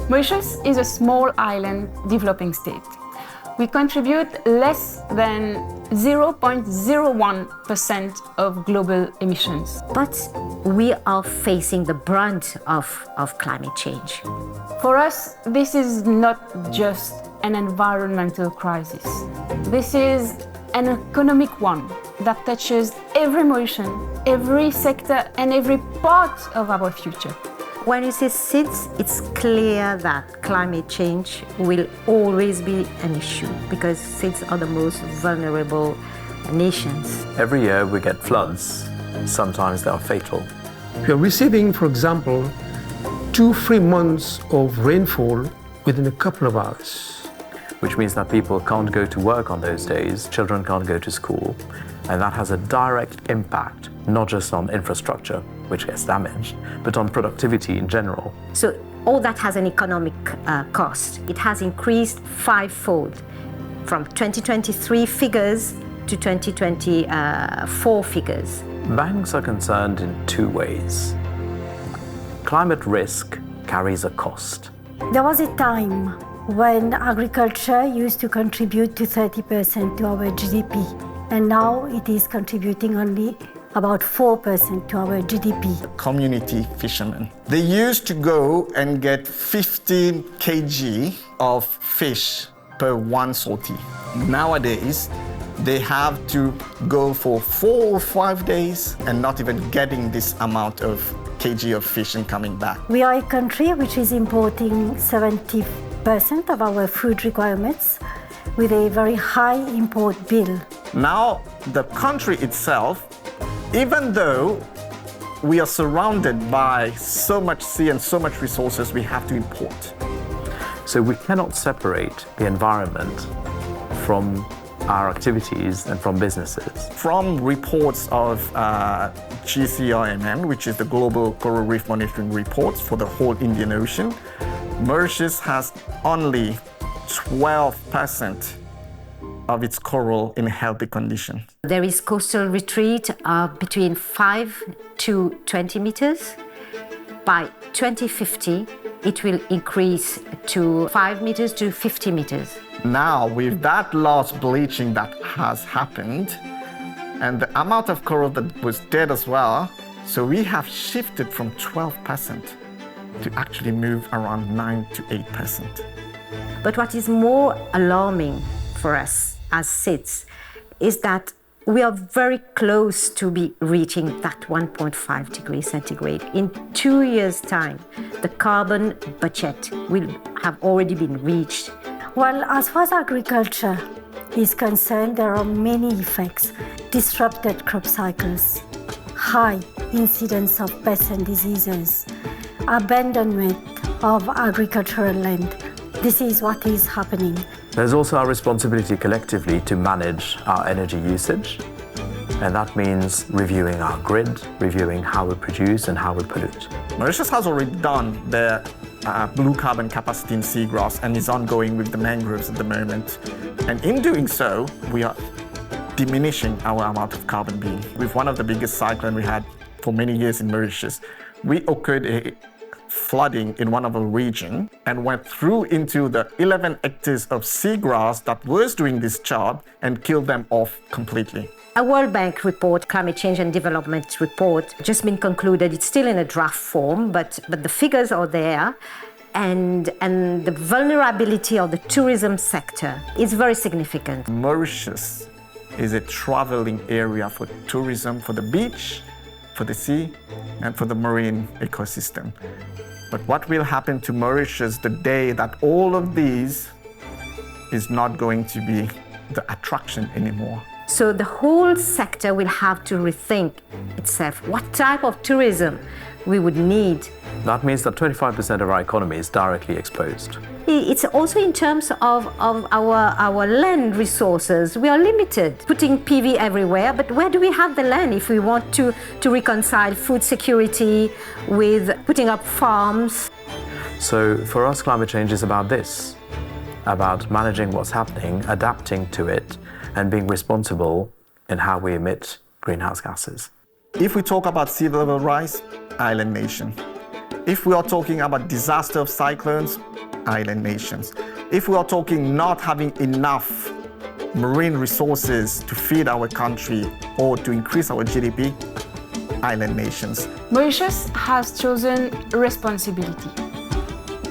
Mauritius is a small island developing state. We contribute less than 0.01% of global emissions. But we are facing the brunt of climate change. For us, this is not just an environmental crisis. This is an economic one that touches every Mauritian, every sector, and every part of our future. When you say SIDS, it's clear that climate change will always be an issue because SIDS are the most vulnerable nations. Every year we get floods. Sometimes they are fatal. We are receiving, for example, 2-3 months of rainfall within a couple of hours. Which means that people can't go to work on those days, children can't go to school, and that has a direct impact, not just on infrastructure, which gets damaged, but on productivity in general. So all that has an economic cost. It has increased 5-fold from 2023 figures to 2024 figures. Banks are concerned in 2 ways. Climate risk carries a cost. There was a time when agriculture used to contribute to 30% to our GDP, and now it is contributing only about 4% to our GDP. Community fishermen. They used to go and get 15 kg of fish per one sortie. Nowadays, they have to go for 4 or 5 days and not even getting this amount of kg of fish and coming back. We are a country which is importing 70% of our food requirements with a very high import bill. Now, the country itself, even though we are surrounded by so much sea and so much resources, we have to import. So we cannot separate the environment from our activities and from businesses. From reports of GCRMM, which is the Global Coral Reef Monitoring Reports for the whole Indian Ocean, Mauritius has only 12% of its coral in healthy condition. There is coastal retreat between 5 to 20 meters. By 2050, it will increase to 5 meters to 50 meters. Now, with that last bleaching that has happened, and the amount of coral that was dead as well, so we have shifted from 12% to actually move around 9 to 8%. But what is more alarming for us as SIDS is that we are very close to be reaching that 1.5 degrees centigrade. In 2 years' time, the carbon budget will have already been reached. Well, as far as agriculture is concerned, there are many effects. Disrupted crop cycles, high incidence of pests and diseases, abandonment of agricultural land. This is what is happening. There's also our responsibility collectively to manage our energy usage, and that means reviewing our grid, reviewing how we produce and how we pollute. Mauritius has already done their blue carbon capacity in seagrass and is ongoing with the mangroves at the moment. And in doing so, we are diminishing our amount of carbon being. With one of the biggest cyclones we had for many years in Mauritius, we occurred a flooding in one of our region and went through into the 11 hectares of seagrass that was doing this job and killed them off completely. A World Bank report, Climate Change and Development report, just been concluded. It's still in a draft form, but the figures are there. And the vulnerability of the tourism sector is very significant. Mauritius is a traveling area for tourism, for the beach, for the sea, and for the marine ecosystem. But what will happen to Mauritius the day that all of these is not going to be the attraction anymore? So the whole sector will have to rethink itself what type of tourism we would need. That means that 25% of our economy is directly exposed. It's also in terms of our land resources. We are limited, putting PV everywhere, but where do we have the land if we want to reconcile food security with putting up farms? So for us, climate change is about this, about managing what's happening, adapting to it, and being responsible in how we emit greenhouse gases. If we talk about sea level rise, island nation. If we are talking about disaster of cyclones, island nations. If we are talking not having enough marine resources to feed our country or to increase our GDP, island nations. Mauritius has chosen responsibility.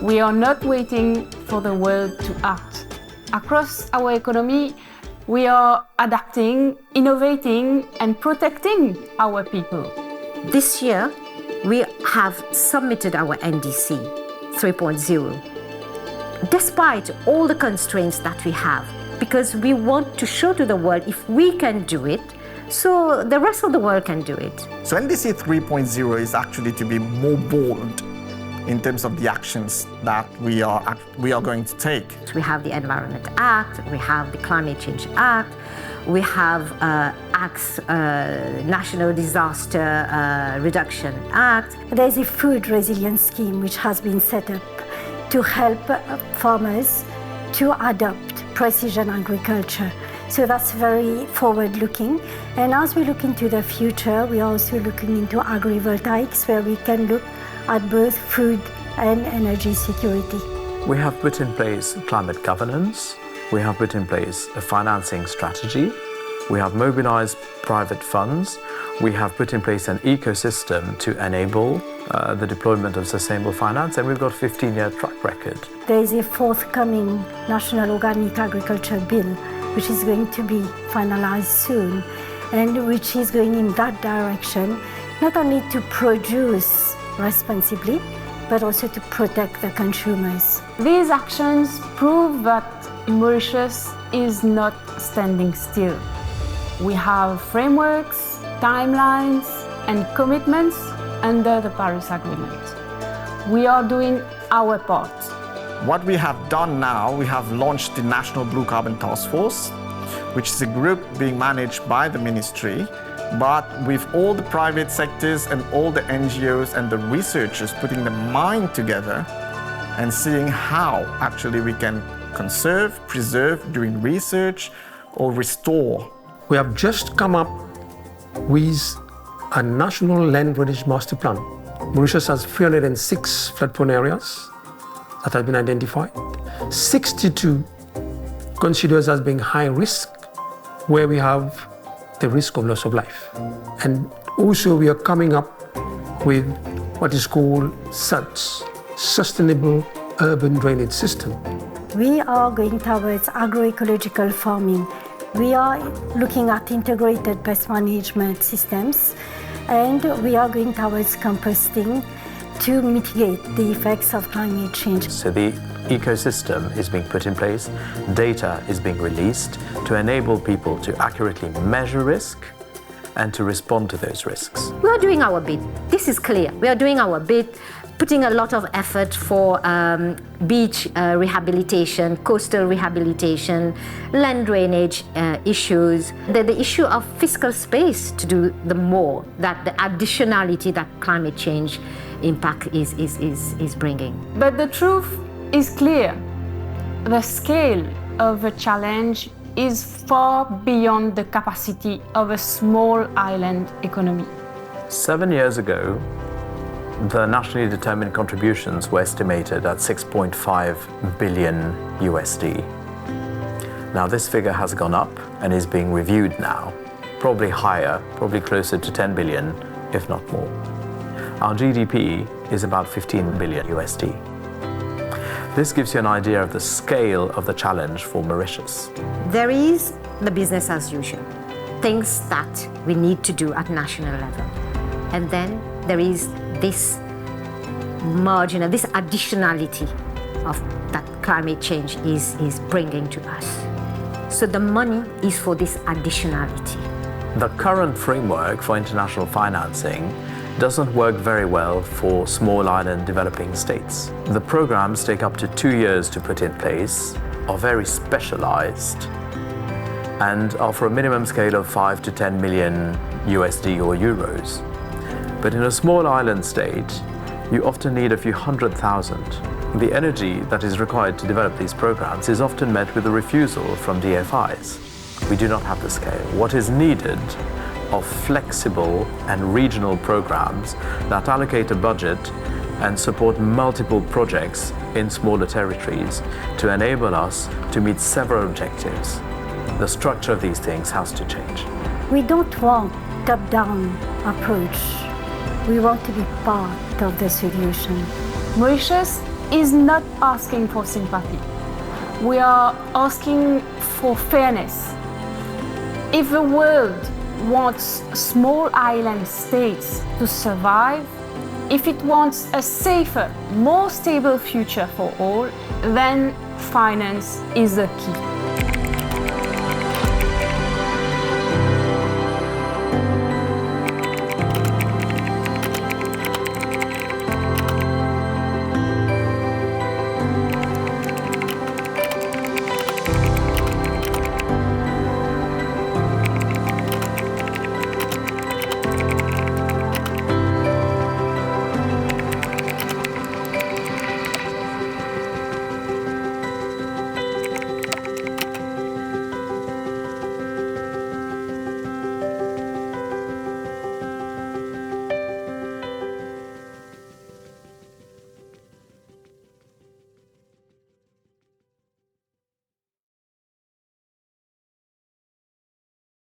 We are not waiting for the world to act. Across our economy, we are adapting, innovating, and protecting our people. This year, we have submitted our NDC 3.0, despite all the constraints that we have, because we want to show to the world if we can do it, so the rest of the world can do it. So NDC 3.0 is actually to be more bold in terms of the actions that we are going to take. We have the Environment Act, we have the Climate Change Act, we have National Disaster Reduction Act. There's a food resilience scheme which has been set up to help farmers to adopt precision agriculture. So that's very forward-looking. And as we look into the future, we are also looking into agrivoltaics, where we can look at both food and energy security. We have put in place climate governance. We have put in place a financing strategy. We have mobilized private funds. We have put in place an ecosystem to enable the deployment of sustainable finance, and we've got a 15-year track record. There is a forthcoming National Organic Agriculture Bill, which is going to be finalized soon, and which is going in that direction, not only to produce responsibly, but also to protect the consumers. These actions prove that Mauritius is not standing still. We have frameworks, timelines, and commitments under the Paris Agreement. We are doing our part. What we have done now, we have launched the National Blue Carbon Task Force, which is a group being managed by the ministry, but with all the private sectors and all the NGOs and the researchers putting their mind together and seeing how actually we can conserve, preserve, doing research, or restore. We have just come up with a national land drainage master plan. Mauritius has 306 floodprone areas that have been identified. 62 considered as being high risk, where we have the risk of loss of life. And also we are coming up with what is called SUDS, Sustainable Urban Drainage System. We are going towards agroecological farming. We are looking at integrated pest management systems, and we are going towards composting to mitigate the effects of climate change. So the ecosystem is being put in place, data is being released to enable people to accurately measure risk and to respond to those risks. We are doing our bit. This is clear. We are doing our bit, putting a lot of effort for beach rehabilitation, coastal rehabilitation, land drainage issues. The issue of fiscal space to do the more, that the additionality that climate change impact is bringing. But the truth is clear. The scale of the challenge is far beyond the capacity of a small island economy. 7 years ago, the nationally determined contributions were estimated at 6.5 billion USD. Now this figure has gone up and is being reviewed now, probably higher, probably closer to 10 billion, if not more. Our GDP is about 15 billion USD. This gives you an idea of the scale of the challenge for Mauritius. There is the business as usual, things that we need to do at national level. And then there is this marginal, this additionality of that climate change is bringing to us. So the money is for this additionality. The current framework for international financing doesn't work very well for small island developing states. The programs take up to 2 years to put in place, are very specialized, and are for a minimum scale of 5 to 10 million USD or euros. But in a small island state, you often need a few 100,000. The energy that is required to develop these programs is often met with a refusal from DFIs. We do not have the scale. What is needed are flexible and regional programs that allocate a budget and support multiple projects in smaller territories to enable us to meet several objectives. The structure of these things has to change. We don't want top-down approach. We want to be part of the solution. Mauritius is not asking for sympathy. We are asking for fairness. If the world wants small island states to survive, if it wants a safer, more stable future for all, then finance is the key.